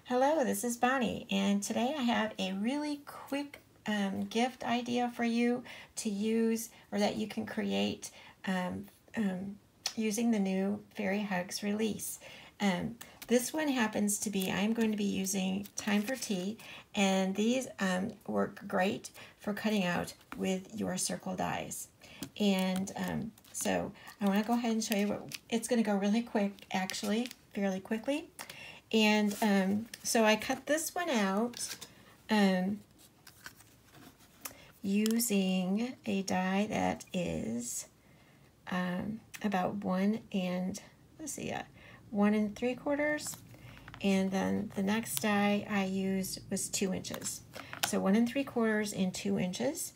Hello, this is Bonnie, and today I have a really quick gift idea for you to use, or that you can create using the new Fairy Hugs release. This one happens to be, I'm going to be using Time for Tea, and these work great for cutting out with your circle dies. And so I want to go ahead and show you what it's going to go really quick, actually, fairly quickly. And so I cut this one out using a die that is about 1 3/4, and then the next die I used was 2 inches. So 1 3/4 and 2 inches,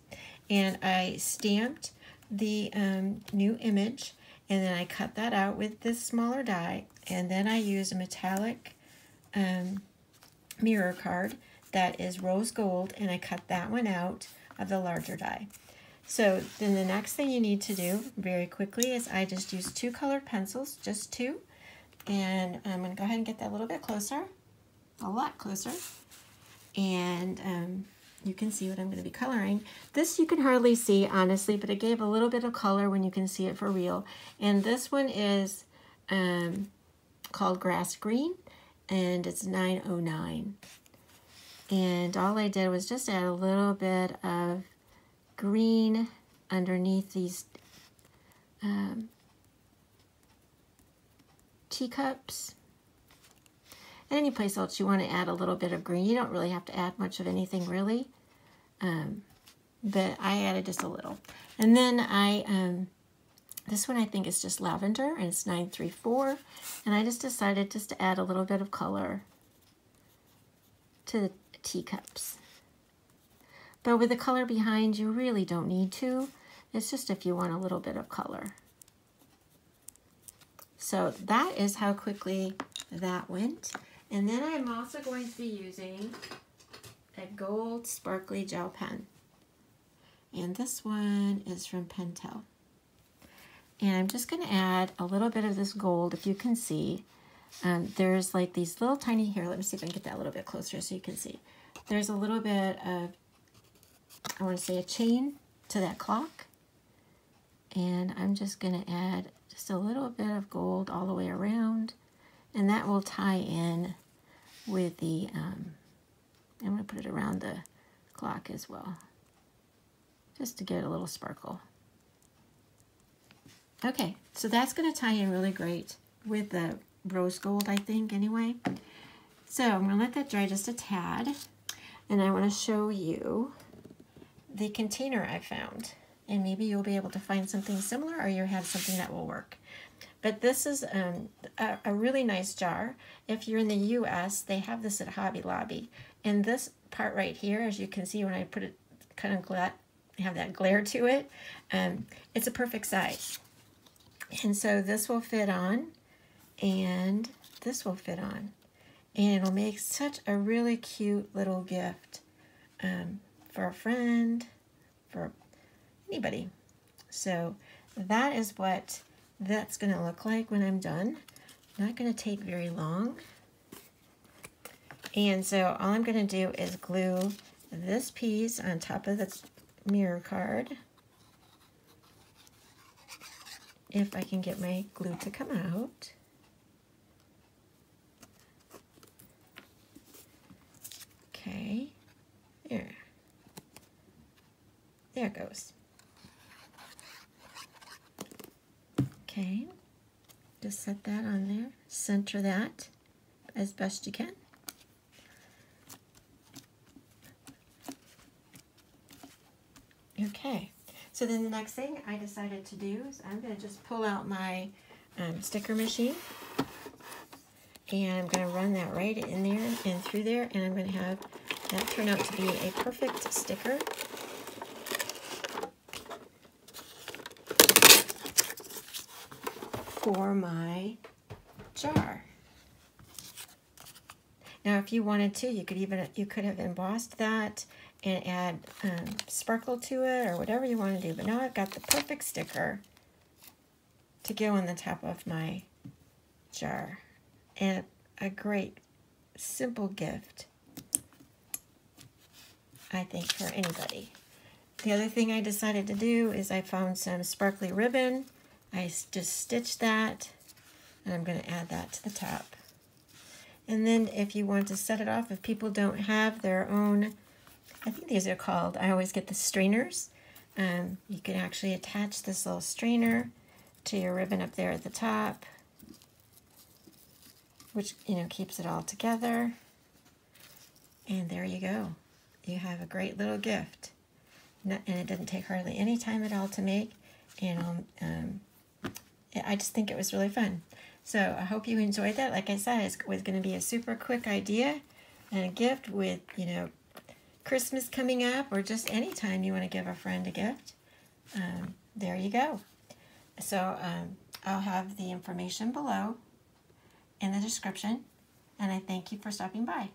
and I stamped the new image, and then I cut that out with this smaller die, and then I used a metallic mirror card that is rose gold, and I cut that one out of the larger die. So then the next thing you need to do very quickly is I just use 2 colored pencils, just 2, and I'm going to go ahead and get that a little bit closer, a lot closer, and you can see what I'm going to be coloring. This you can hardly see, honestly, but it gave a little bit of color when you can see it for real. And this one is called Grass Green, and it's 909. And all I did was just add a little bit of green underneath these teacups. And any place else you want to add a little bit of green. You don't really have to add much of anything, really. But I added just a little. And then this one I think is just lavender, and it's 934. And I just decided just to add a little bit of color to the teacups. But with the color behind, you really don't need to. It's just if you want a little bit of color. So that is how quickly that went. And then I'm also going to be using a gold sparkly gel pen. And this one is from Pentel. And I'm just going to add a little bit of this gold, if you can see. There's like these little tiny, here, let me see if I can get that a little bit closer so you can see. There's a little bit of, I want to say, a chain to that clock. And I'm just going to add just a little bit of gold all the way around. And that will tie in with the, I'm going to put it around the clock as well, just to get a little sparkle. Okay, so that's going to tie in really great with the rose gold, I think, anyway. So I'm going to let that dry just a tad, and I want to show you the container I found. And maybe you'll be able to find something similar, or you have something that will work. But this is a really nice jar. If you're in the US, they have this at Hobby Lobby. And this part right here, as you can see when I put it, kind of have that glare to it, it's a perfect size. And so this will fit on, and this will fit on. And it'll make such a really cute little gift for a friend, for anybody. So that is what that's going to look like when I'm done. Not going to take very long. And so all I'm going to do is glue this piece on top of the mirror card. If I can get my glue to come out. Okay, there it goes. Okay, just set that on there, center that as best you can. Okay, so then the next thing I decided to do is I'm going to just pull out my sticker machine, and I'm going to run that right in there and through there, and I'm going to have that turn out to be a perfect sticker. For my jar. Now, if you wanted to, you could have embossed that and add sparkle to it, or whatever you want to do. But now I've got the perfect sticker to go on the top of my jar, and a great simple gift, I think, for anybody. The other thing I decided to do is I found some sparkly ribbon. I just stitched that, and I'm going to add that to the top. And then if you want to set it off, if people don't have their own, I think these are called, I always get the strainers. You can actually attach this little strainer to your ribbon up there at the top, which, you know, keeps it all together. And there you go. You have a great little gift. And it doesn't take hardly any time at all to make. And I just think it was really fun. So I hope you enjoyed that. Like I said, it was going to be a super quick idea and a gift with, you know, Christmas coming up, or just any time you want to give a friend a gift. There you go. So I'll have the information below in the description, and I thank you for stopping by.